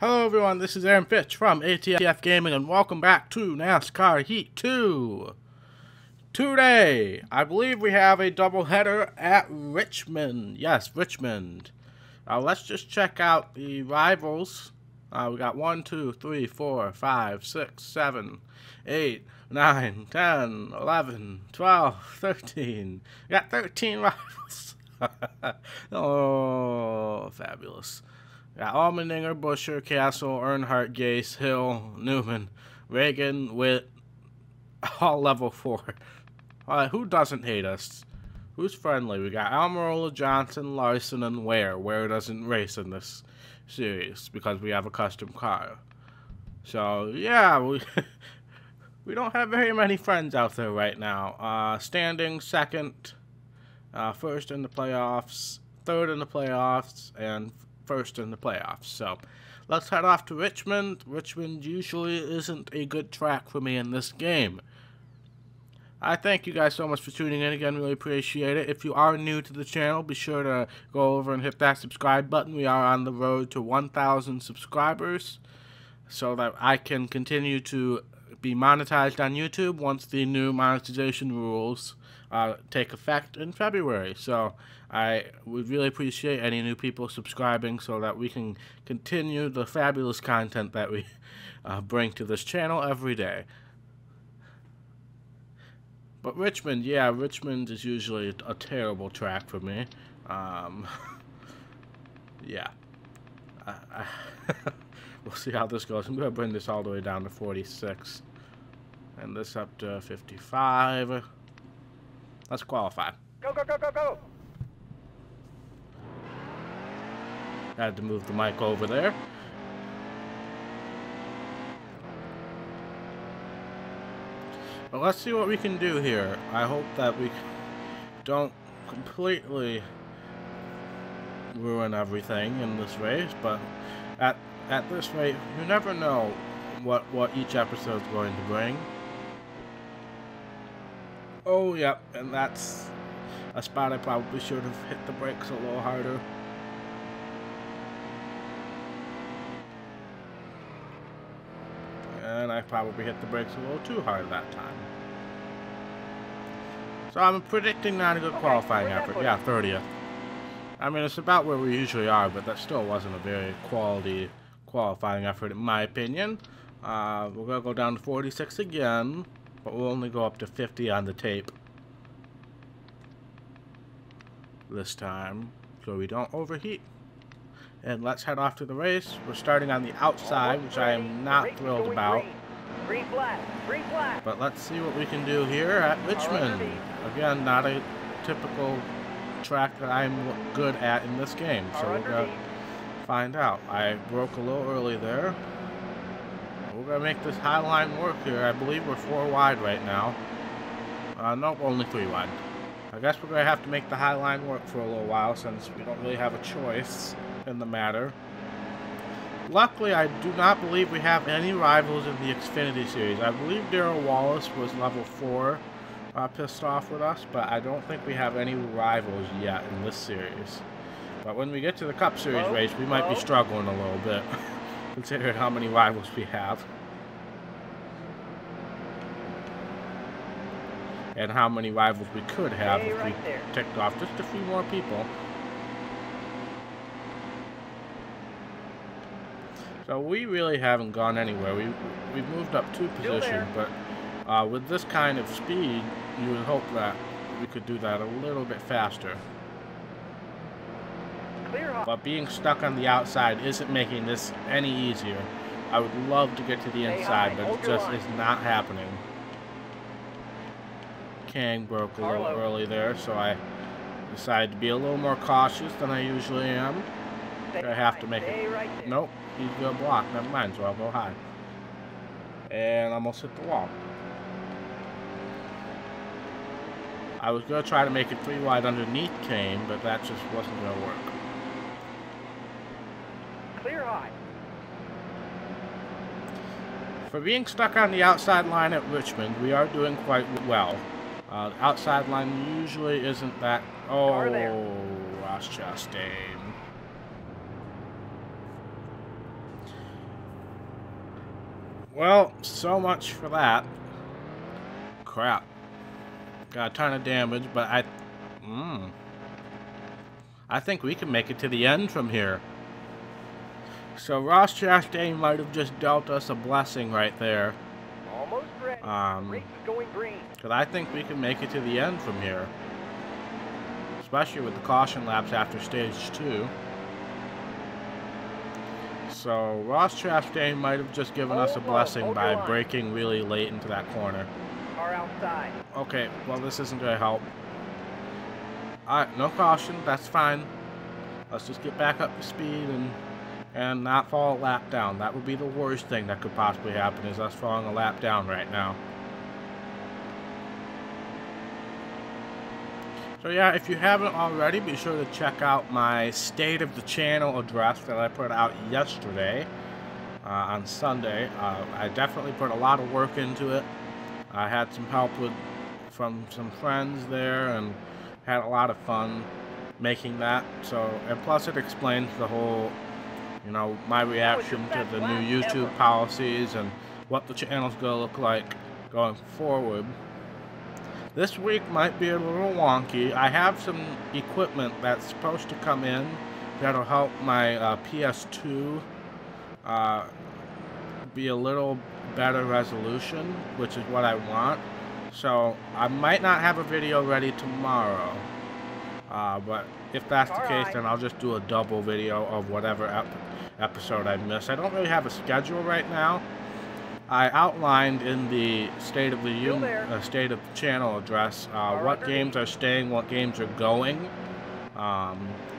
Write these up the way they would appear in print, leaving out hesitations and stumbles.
Hello everyone, this is Aaron Fitch from ATF Gaming and welcome back to NASCAR Heat 2. Today, I believe we have a doubleheader at Richmond. Yes, Richmond. Let's just check out the rivals. We got 1, 2, 3, 4, 5, 6, 7, 8, 9, 10, 11, 12, 13. We got 13 rivals. Oh, fabulous. Got Allmendinger, Buscher, Castle, Earnhardt, Gase, Hill, Newman, Reagan, Witt, all level 4. Alright, who doesn't hate us? Who's friendly? We got Almirola, Johnson, Larson, and Ware. Ware doesn't race in this series because we have a custom car. So, yeah, we don't have very many friends out there right now. Standing second, first in the playoffs, third in the playoffs, and first in the playoffs. So let's head off to Richmond. Richmond usually isn't a good track for me in this game. I thank you guys so much for tuning in again. Really appreciate it. If you are new to the channel, be sure to go over and hit that subscribe button. We are on the road to 1,000 subscribers so that I can continue to be monetized on YouTube once the new monetization rules take effect in February. So I would really appreciate any new people subscribing so that we can continue the fabulous content that we bring to this channel every day. But Richmond, yeah, Richmond is usually a terrible track for me. Yeah. We'll see how this goes. I'm going to bring this all the way down to 46. And this up to 55. Let's qualify. Go, go, go, go, go! Had to move the mic over there. But let's see what we can do here. I hope that we don't completely ruin everything in this race, but at this rate, you never know what each episode is going to bring. Oh, yep, and that's a spot I probably should have hit the brakes a little harder. And I probably hit the brakes a little too hard that time. So I'm predicting not a good qualifying effort. Yeah, 30th. I mean, it's about where we usually are, but that still wasn't a very quality qualifying effort in my opinion. We're going to go down to 46 again, but we'll only go up to 50 on the tape this time, so we don't overheat. And let's head off to the race. We're starting on the outside, which I am not thrilled about. Green flag, green flag. But let's see what we can do here at Richmond. Again, not a typical track that I'm good at in this game, so we're going to find out. I broke a little early there. We're going to make this high line work here. I believe we're 4 wide right now. Nope, only 3 wide. I guess we're going to have to make the high line work for a little while since we don't really have a choice in the matter. Luckily, I do not believe we have any rivals in the Xfinity series. I believe Darrell Wallace was level 4 pissed off with us, but I don't think we have any rivals yet in this series. But when we get to the Cup Series race, we might be struggling a little bit, considering how many rivals we have. And how many rivals we could have if we ticked off just a few more people. So we really haven't gone anywhere. We've moved up 2 positions, but with this kind of speed, you would hope that we could do that a little bit faster. But being stuck on the outside isn't making this any easier. I would love to get to the inside, but it just is not happening. Kang broke a little early there, so I decided to be a little more cautious than I usually am. I have to make it. Nope, he's gonna block. Never mind, so I'll go high. And almost hit the wall. I was gonna try to make it 3 wide underneath Kane, but that just wasn't gonna work. Clear high. For being stuck on the outside line at Richmond, we are doing quite well. The outside line usually isn't that. Oh, Ross Chastain. Well, so much for that. Crap. Got a ton of damage, but I think we can make it to the end from here. So Ross Chastain might have just dealt us a blessing right there. Almost ready. Race is going green. Because I think we can make it to the end from here. Especially with the caution laps after stage 2. So Ross Chastain might have just given us a blessing by braking really late into that corner. Car outside. Okay, well this isn't going to help. Alright, no caution, that's fine. Let's just get back up to speed and not fall a lap down. That would be the worst thing that could possibly happen, is us falling a lap down right now. So yeah, if you haven't already, be sure to check out my State of the Channel address that I put out yesterday on Sunday. I definitely put a lot of work into it. I had some help from some friends there and had a lot of fun making that. So, and plus it explains the whole, you know, my reaction to the new YouTube policies and what the channel's gonna look like going forward. This week might be a little wonky. I have some equipment that's supposed to come in that'll help my PS2 be a little better resolution, which is what I want. So I might not have a video ready tomorrow, but if that's the case, then I'll just do a double video of whatever episode I miss. I don't really have a schedule right now. I outlined in the State of the State of the Channel address what games are staying, what games are going.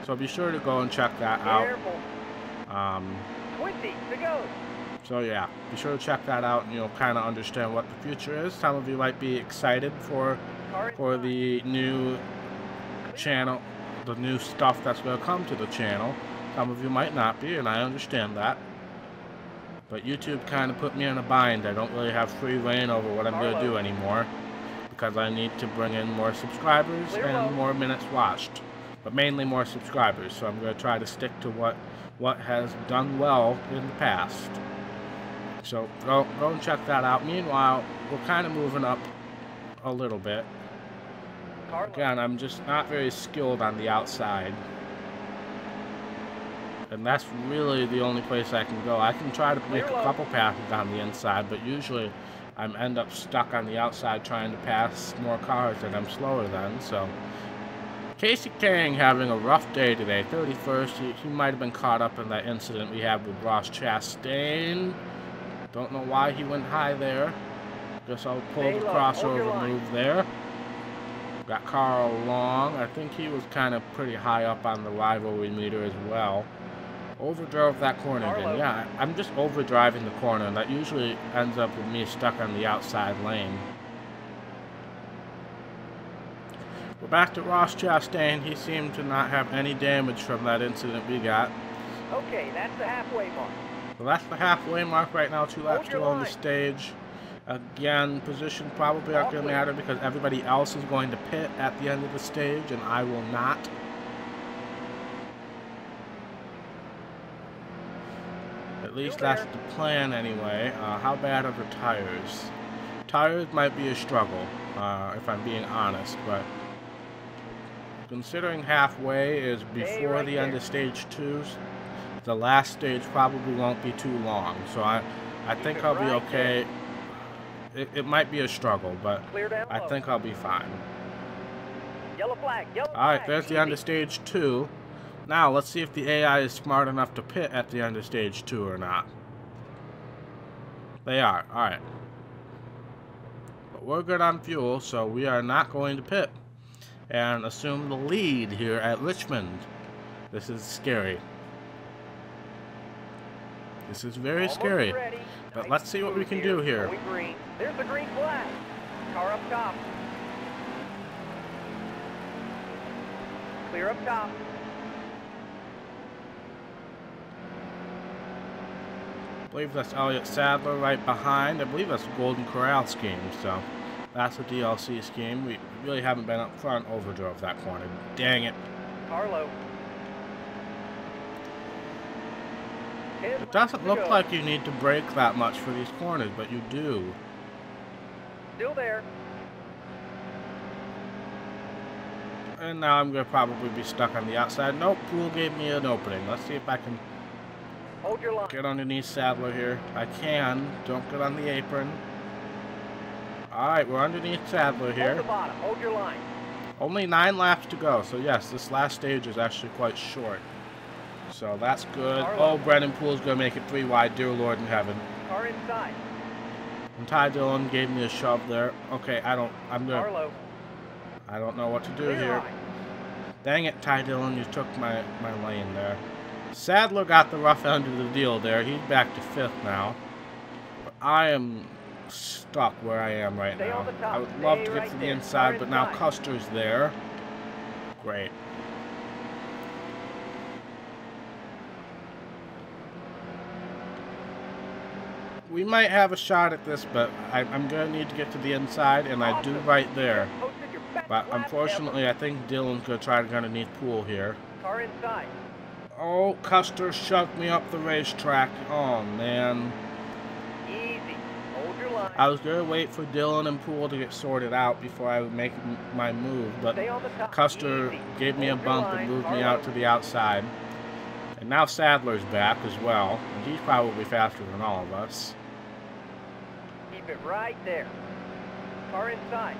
So be sure to go and check that out. 20 to go. So yeah, be sure to check that out and you'll kind of understand what the future is. Some of you might be excited for the new channel, the new stuff that's going to come to the channel. Some of you might not be, and I understand that. But YouTube kind of put me in a bind. I don't really have free reign over what I'm going to do anymore, because I need to bring in more subscribers and more minutes watched, but mainly more subscribers. So I'm going to try to stick to what has done well in the past. So go and check that out. Meanwhile, we're kind of moving up a little bit. Again, I'm just not very skilled on the outside. And that's really the only place I can go. I can try to make a couple passes on the inside, but usually I end up stuck on the outside trying to pass more cars that I'm slower than. So Casey Kang having a rough day today. 31st, he might have been caught up in that incident we had with Ross Chastain. Don't know why he went high there. Guess I'll pull the crossover move there. Got Carl Long. I think he was kind of pretty high up on the rivalry meter as well. Overdrove that corner again. Yeah, I'm just overdriving the corner, and that usually ends up with me stuck on the outside lane. We're back to Ross Chastain. He seemed to not have any damage from that incident we got. Okay, that's the halfway mark. So that's the halfway mark right now. 2 laps still on the stage. Again, position probably aren't going to matter because everybody else is going to pit at the end of the stage, and I will not. At least that's the plan anyway. How bad are the tires? Tires might be a struggle, if I'm being honest, but considering halfway is before the end of stage 2, the last stage probably won't be too long, so I think I'll be okay. It might be a struggle, but I think I'll be fine. Yellow flag, yellow flag. Alright, there's the end of stage 2. Now, let's see if the AI is smart enough to pit at the end of stage 2 or not. They are, alright. But we're good on fuel, so we are not going to pit and assume the lead here at Richmond. This is scary. This is very scary. But let's see what we can do here. There's the green flag. Car up top. Clear up top. I believe that's Elliott Sadler right behind. I believe that's the Golden Corral scheme, so that's a DLC scheme. We really haven't been up front. Overdrove that corner. Dang it. Carlo. It doesn't look like you need to brake that much for these corners, but you do. Still there. And now I'm going to probably be stuck on the outside. Nope, Pool gave me an opening. Let's see if I can Hold your line. get underneath Sadler here. I can. Don't get on the apron. Alright, we're underneath Sadler here. Hold the bottom. Hold your line. Only 9 laps to go. So yes, this last stage is actually quite short. So that's good. Oh, Brennan Poole's going to make it 3 wide. Dear Lord in heaven. Car inside. And Ty Dillon gave me a shove there. Okay, I don't know what to do here. Dang it, Ty Dillon, you took my lane there. Sadler got the rough end of the deal there. He's back to 5th now. But I am stuck where I am right now. I would love to get to the inside, but now Custer's there. Great. We might have a shot at this, but I'm going to need to get to the inside, and I do right there. But unfortunately, I think Dillon's going to try to get underneath Poole here. Car inside. Oh, Custer shoved me up the racetrack. Oh, man. Easy. Hold your line. I was going to wait for Dillon and Poole to get sorted out before I would make my move, but Custer gave me a bump and moved me out to the outside. And now Sadler's back as well, and he's probably faster than all of us. Keep it right there. Car inside.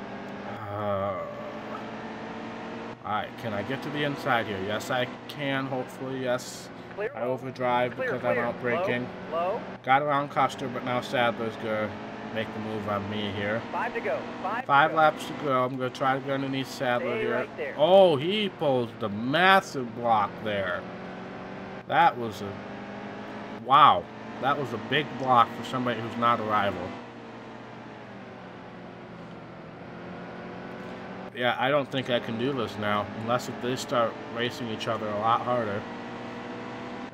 Alright, can I get to the inside here? Yes, I can, hopefully, yes. Clear. I overdrive because I'm out braking. Low. Got around Custer, but now Sadler's going to make the move on me here. 5 to go. 5 laps to go. I'm going to try to go underneath Sadler Stay here. right there. Oh, he posed a massive block there. That was a... Wow. That was a big block for somebody who's not a rival. Yeah, I don't think I can do this now, unless if they start racing each other a lot harder.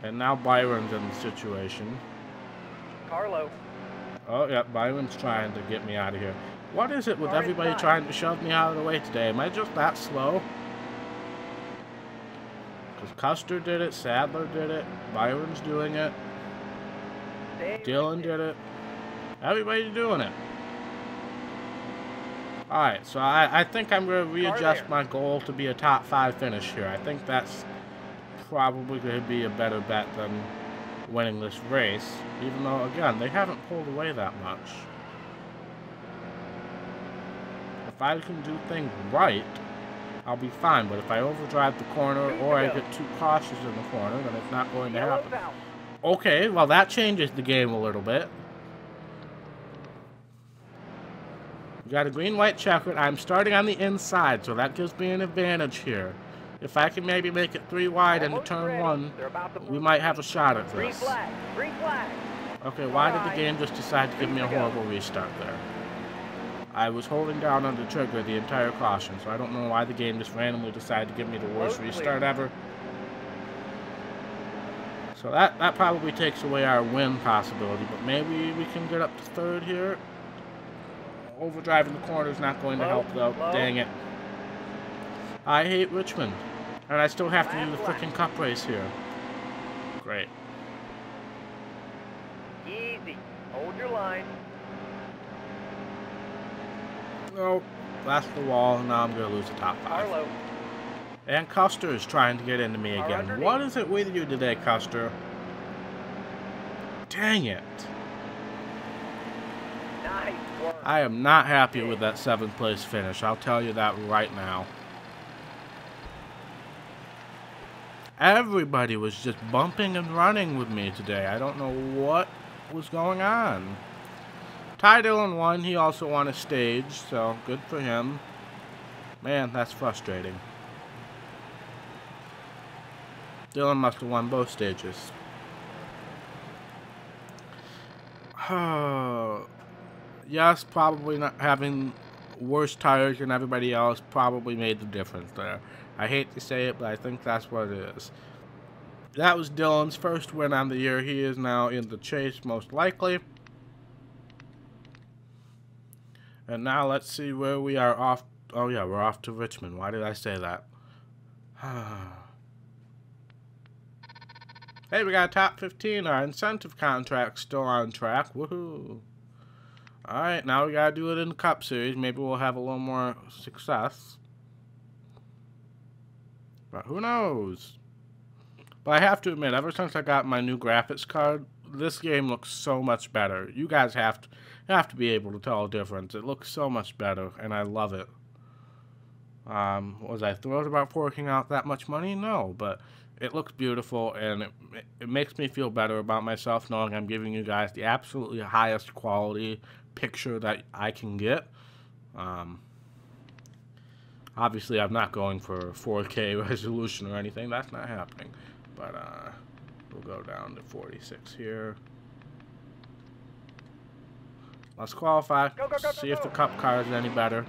And now Byron's in the situation. Carlo. Oh, yeah, Byron's trying to get me out of here. What is it with everybody trying to shove me out of the way today? Am I just that slow? Because Custer did it, Sadler did it, Byron's doing it, Dillon did it. Everybody's doing it. Alright, so I think I'm going to readjust my goal to be a top 5 finish here. I think that's probably going to be a better bet than winning this race. Even though, again, they haven't pulled away that much. If I can do things right, I'll be fine. But if I overdrive the corner or I get too cautious in the corner, then it's not going to happen. Okay, well that changes the game a little bit. We got a green-white checkered. I'm starting on the inside, so that gives me an advantage here. If I can maybe make it 3 wide into turn 1, we might have a shot at this. Green flag. Okay, why did the game just decide to give me a horrible restart there? I was holding down on the trigger the entire caution, so I don't know why the game just randomly decided to give me the worst restart ever. So that probably takes away our win possibility, but maybe we can get up to 3rd here. Overdriving the corner is not going to help, though. Dang it. I hate Richmond. And I still have to do the freaking cup race here. Great. Easy. Hold your line. Nope. That's the wall. Now I'm going to lose the top 5. Carlo. And Custer is trying to get into me again. What is it with you today, Custer? Dang it. Nice work. I am not happy with that 7th place finish. I'll tell you that right now. Everybody was just bumping and running with me today. I don't know what was going on. Ty Dillon won. He also won a stage, so good for him. Man, that's frustrating. Dillon must have won both stages. Yes, probably not having worse tires than everybody else probably made the difference there. I hate to say it, but I think that's what it is. That was Dillon's first win on the year. He is now in the chase, most likely. And now let's see where we are off. Oh, yeah, we're off to Richmond. Why did I say that? Hey, we got a top 15. Our incentive contract's still on track. Woohoo. Alright, now we gotta do it in the Cup Series. Maybe we'll have a little more success. But who knows? But I have to admit, ever since I got my new graphics card, this game looks so much better. You guys have to be able to tell a difference. It looks so much better, and I love it. Was I thrilled about forking out that much money? No, but it looks beautiful, and it makes me feel better about myself knowing I'm giving you guys the absolutely highest quality picture that I can get. Obviously, I'm not going for 4K resolution or anything. That's not happening. But we'll go down to 46 here. Let's qualify. See if the Cup car is any better.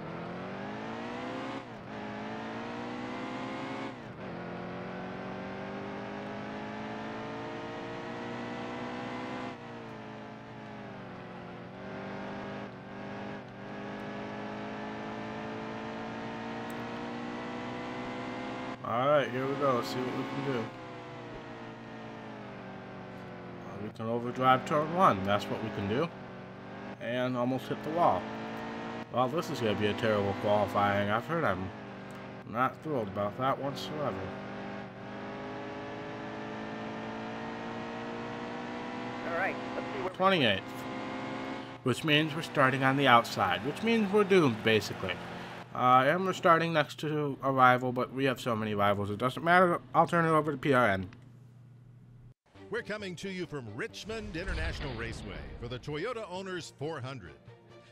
Alright, here we go. Let's see what we can do. We can overdrive turn 1. That's what we can do. And almost hit the wall. Well, this is going to be a terrible qualifying. I've heard I'm not thrilled about that whatsoever. Alright, let's see where 28th. Which means we're starting on the outside. Which means we're doomed, basically. And we're starting next to a rival, but we have so many rivals it doesn't matter. I'll turn it over to PRN. We're coming to you from Richmond International Raceway for the Toyota Owners 400.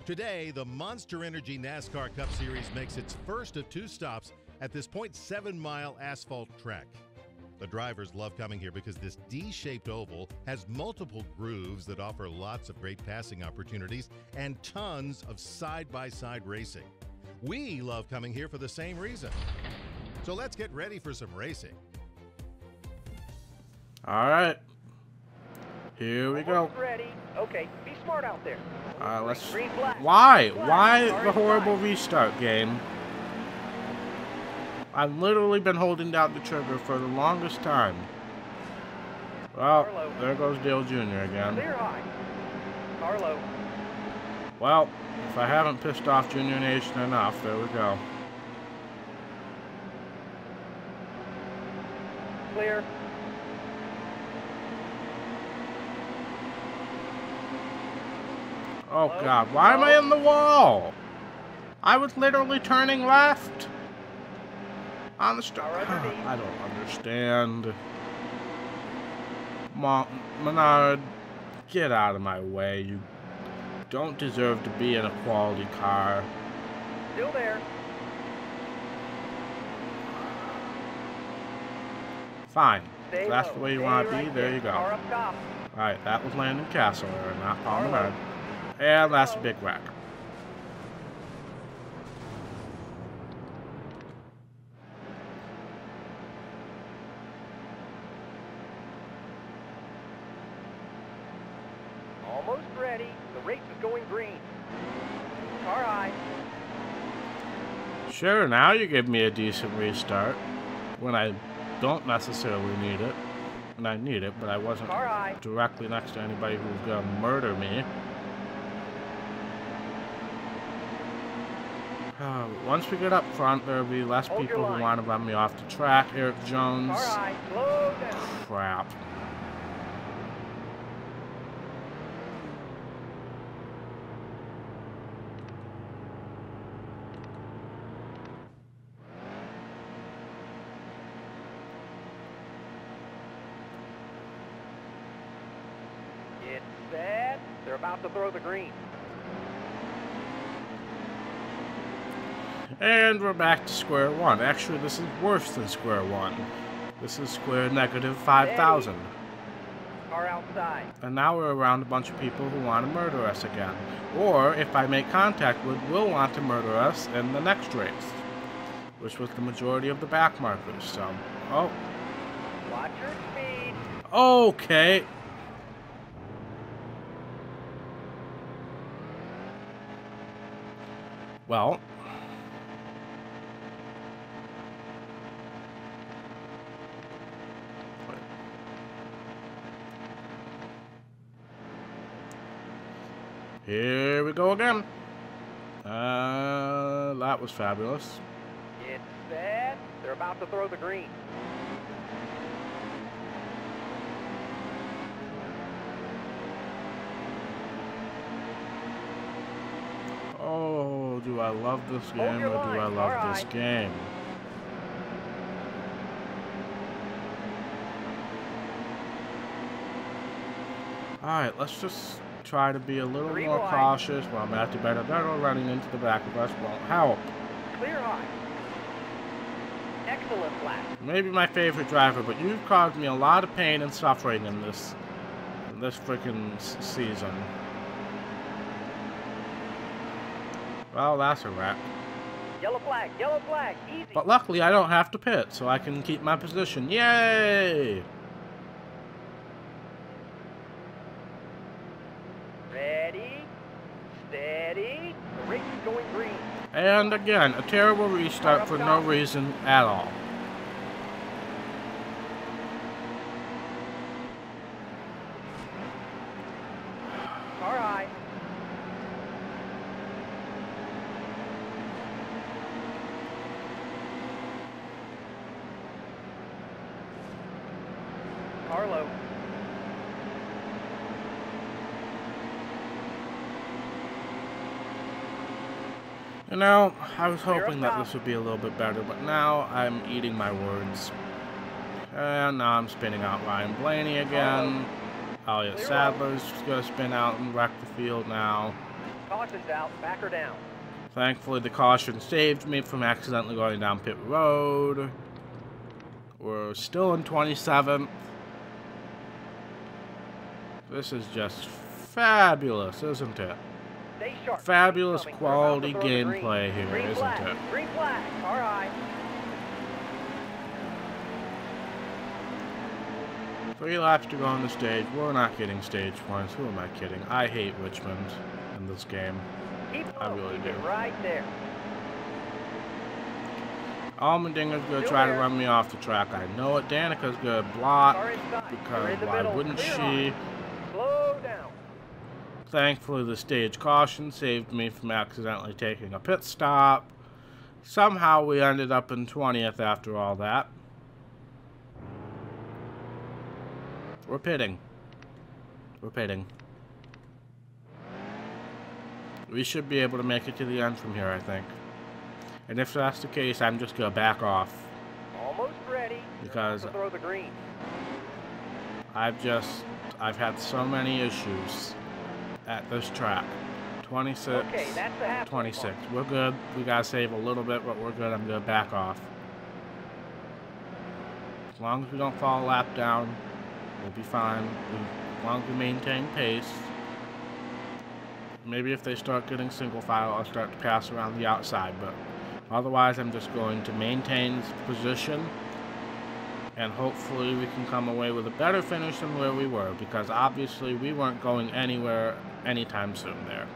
Today, the Monster Energy NASCAR Cup Series makes its first of 2 stops at this 0.7-mile asphalt track. The drivers love coming here because this D-shaped oval has multiple grooves that offer lots of great passing opportunities and tons of side-by-side racing. We love coming here for the same reason. So let's get ready for some racing. Alright. Here we go. ready. Okay, be smart out there. Let's... Green flag. Why? Flag. Why Orange the horrible flag. restart game? I've literally been holding down the trigger for the longest time. Well, Carlo. there goes Dale Jr. again. Clear high. Carlo. Well, if I haven't pissed off Junior Nation enough, there we go. Clear. Oh God, why am I in the wall? I was literally turning left. On the start. I don't understand. Menard, get out of my way. You don't deserve to be in a quality car. Still there. Fine. Stay If that's low. the way you Stay want to right be, there you go. Car up top. Alright, that was Landon Castle, not Paul Menard. And that's a big wreck. Almost ready. The race is going green. Car high. Sure, now you give me a decent restart. When I don't necessarily need it. And I need it, but I wasn't Car high. directly next to anybody who was going to murder me. Once we get up front, there'll be less Hold your people who line. want to run me off the track. Eric Jones. Car high. Slow down. Crap. Get set. They're about to throw the green. And we're back to square one. Actually, this is worse than square one. This is square negative 5,000. Car outside. And now we're around a bunch of people who want to murder us again. Or, if I make contact with, will want to murder us in the next race. Which was the majority of the back markers, so... Oh. Watch your speed. Okay. Well... Here we go again. That was fabulous. It's set. They're about to throw the green. Oh, do I love this game or do I love this game? Alright, let's just try to be a little more cautious. Well, I'm at the better. They're running into the back of us won't help. Clear high. Excellent flat. Maybe my favorite driver, but you've caused me a lot of pain and suffering in this freaking season. Well, that's a wreck. Yellow flag, easy. But luckily, I don't have to pit, so I can keep my position. Yay! Ready, steady. The race is going green. And again, a terrible restart for no reason at all. Car high. Car low. You know, I was hoping that this would be a little bit better, but now I'm eating my words. And now I'm spinning out Ryan Blaney again. Elliott Sadler's going to spin out and wreck the field now. Caution's out, back her down. Thankfully, the caution saved me from accidentally going down pit road. We're still in 27th. This is just fabulous, isn't it? Stay sharp. Fabulous quality gameplay here, isn't it? Green flag, car high. 3 laps to go on the stage. We're not getting stage points. Who am I kidding? I hate Richmond in this game. I really do. Right there. Allmendinger's going to try to run me off the track. I know it. Danica's going to block because why wouldn't she? Slow down. Thankfully, the stage caution saved me from accidentally taking a pit stop. Somehow we ended up in 20th after all that. We're pitting. We're pitting. We should be able to make it to the end from here, I think. And if that's the case, I'm just going to back off. Almost ready. Because throw the green. I've had so many issues at this track. 26, okay, that's the half 26. We're good. We got to save a little bit, but we're good. I'm going to back off. As long as we don't fall a lap down, we'll be fine. As long as we maintain pace. Maybe if they start getting single file, I'll start to pass around the outside, but otherwise I'm just going to maintain this position, and hopefully we can come away with a better finish than where we were, because obviously we weren't going anywhere anytime soon there.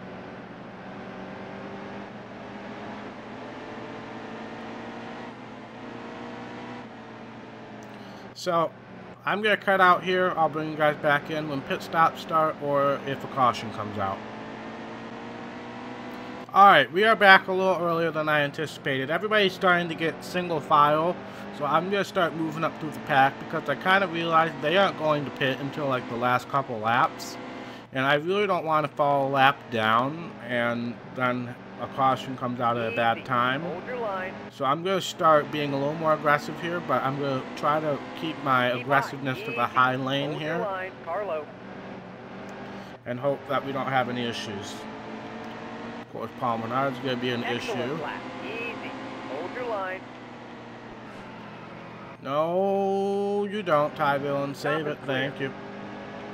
So I'm going to cut out here. I'll bring you guys back in when pit stops start or if a caution comes out. Alright, we are back a little earlier than I anticipated. Everybody's starting to get single file, so I'm going to start moving up through the pack because I kind of realized they aren't going to pit until like the last couple laps. And I really don't want to fall a lap down and then a caution comes out at a bad time. Hold your line. So I'm going to start being a little more aggressive here, but I'm going to try to keep my aggressiveness to the high lane Hold here. your line. Car low. And hope that we don't have any issues. Of course, Paul Menard's going to be an issue. Flat. Easy. Hold your line. No, you don't, Ty Villain. Save it. Thank you.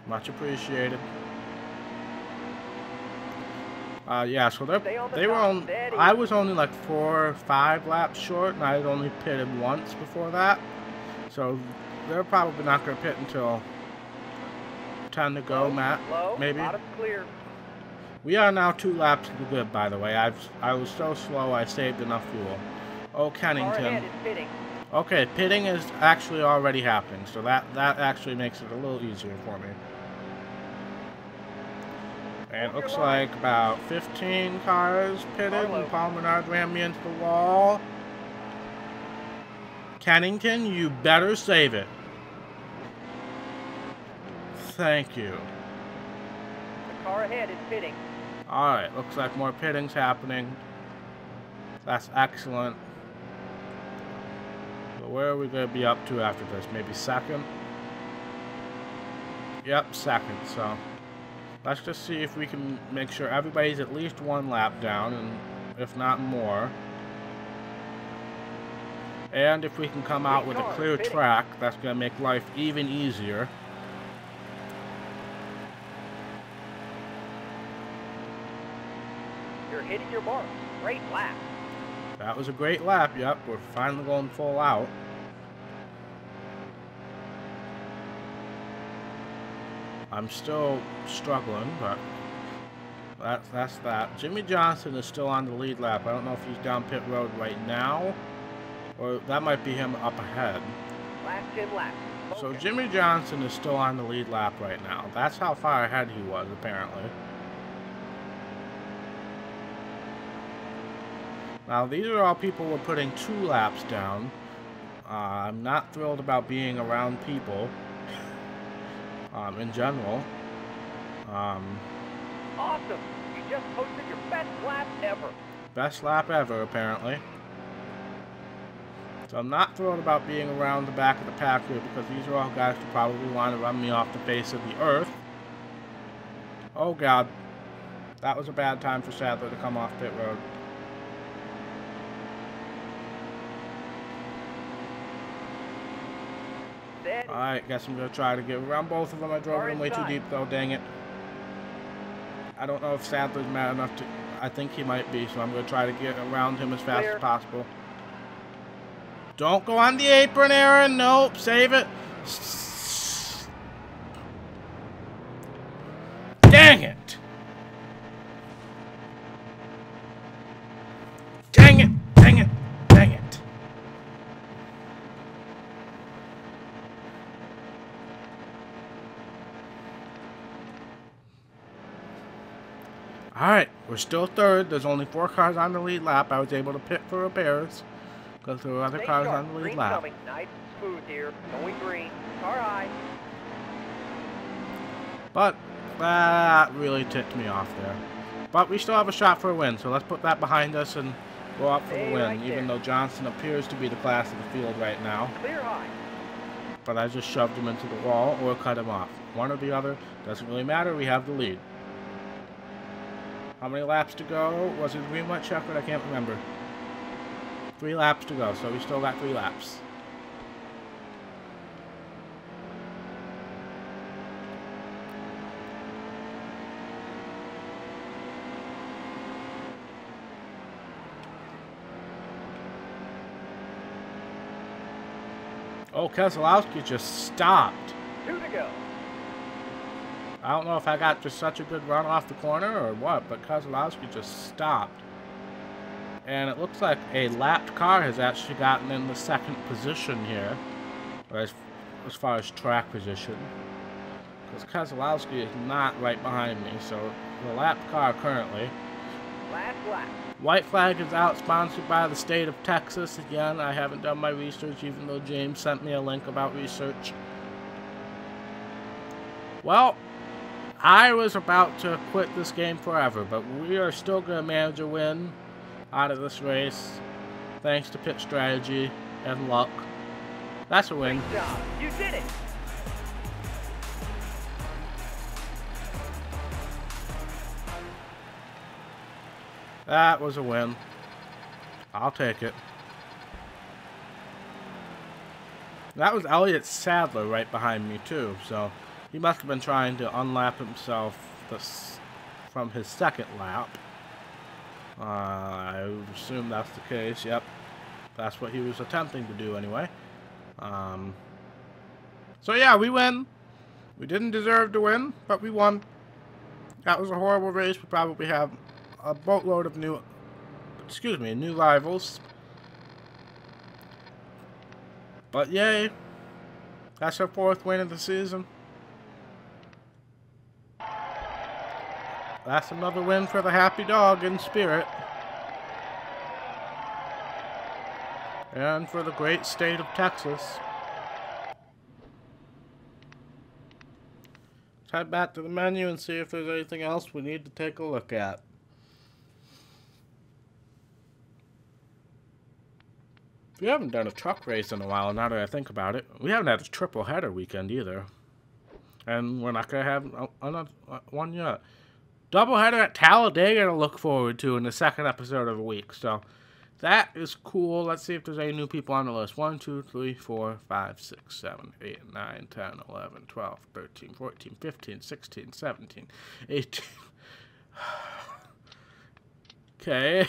Much appreciated. Yeah, so they were on. I was only like 4 or 5 laps short, and I had only pitted once before that. So they're probably not going to pit until 10 to go, Matt. Maybe. Clear. We are now 2 laps to the good, by the way. I was so slow, I saved enough fuel. Oh, Kennington. Okay, pitting is actually already happening, so that actually makes it a little easier for me. And it looks like about 15 cars pitted, and Paul Menard ran me into the wall. Kennington, you better save it. Thank you. The car ahead is pitting. Alright, looks like more pitting's happening. That's excellent. So where are we going to be up to after this? Maybe second? Yep, second. So let's just see if we can make sure everybody's at least one lap down, and if not more. And if we can come out with a clear track, that's going to make life even easier. You're hitting your mark. Great lap. That was a great lap, yep. We're finally going full out. I'm still struggling, but that's that. Jimmy Johnson is still on the lead lap. I don't know if he's down pit road right now, or that might be him up ahead. Last 10 laps. So Jimmy Johnson is still on the lead lap right now. That's how far ahead he was, apparently. Now, these are all people we're putting 2 laps down. I'm not thrilled about being around people in general. Awesome! You just posted your best lap ever. Best lap ever, apparently. So I'm not thrilled about being around the back of the pack here, because these are all guys who probably want to run me off the face of the earth. Oh god. That was a bad time for Sadler to come off pit road. Alright, guess I'm going to try to get around both of them. I drove them way too deep though, dang it. I don't know if Sadler's mad enough to... I think he might be, so I'm going to try to get around him as fast as possible. Don't go on the apron, Aaron! Nope, save it! Dang it! Dang it! Dang it! Dang it! Alright, we're still third. There's only 4 cars on the lead lap. I was able to pit for repairs because there were other cars on the lead lap. Coming. Nice and smooth here. Going green. Car high. But that really ticked me off there. But we still have a shot for a win, so let's put that behind us and go up for the win, right even though Johnson appears to be the class of the field right now. Clear high. But I just shoved him into the wall or cut him off. One or the other. Doesn't really matter. We have the lead. How many laps to go? Was it green light checkered? I can't remember. 3 laps to go, so we still got 3 laps. Oh, Keselowski just stopped. 2 to go. I don't know if I got just such a good run off the corner or what, but Keselowski just stopped. And it looks like a lapped car has actually gotten in the 2nd position here, or as far as track position. Because Keselowski is not right behind me, so the lapped car currently. Last lap. White flag is out, sponsored by the state of Texas. Again, I haven't done my research, even though James sent me a link about research. Well, I was about to quit this game forever, but we are still going to manage a win out of this race, thanks to pit strategy and luck. That's a win. Great job. You did it. That was a win. I'll take it. That was Elliott Sadler right behind me too, so he must have been trying to unlap himself from his 2nd lap. I would assume that's the case. Yep, that's what he was attempting to do anyway. So yeah, we win. We didn't deserve to win, but we won. That was a horrible race. We probably have a boatload of new rivals. But yay, that's our 4th win of the season. That's another win for the happy dog in spirit. And for the great state of Texas. Let's head back to the menu and see if there's anything else we need to take a look at. We haven't done a truck race in a while, now that I think about it. We haven't had a triple header weekend either. And we're not going to have another one yet. Double header at Talladega to look forward to in the second episode of the week. So that is cool. Let's see if there's any new people on the list. 1, 2, 3, 4, 5, 6, 7, 8, 9, 10, 11, 12, 13, 14, 15, 16, 17, 18. Okay.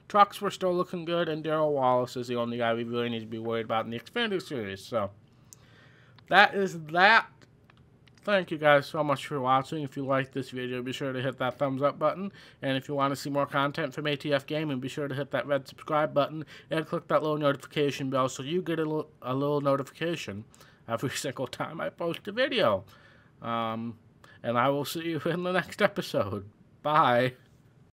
Trucks were still looking good, and Darrell Wallace is the only guy we really need to be worried about in the Xfinity Series. So that is that. Thank you guys so much for watching. If you liked this video, be sure to hit that thumbs up button. And if you want to see more content from ATF Gaming, be sure to hit that red subscribe button and click that little notification bell so you get a little notification every single time I post a video. And I will see you in the next episode. Bye.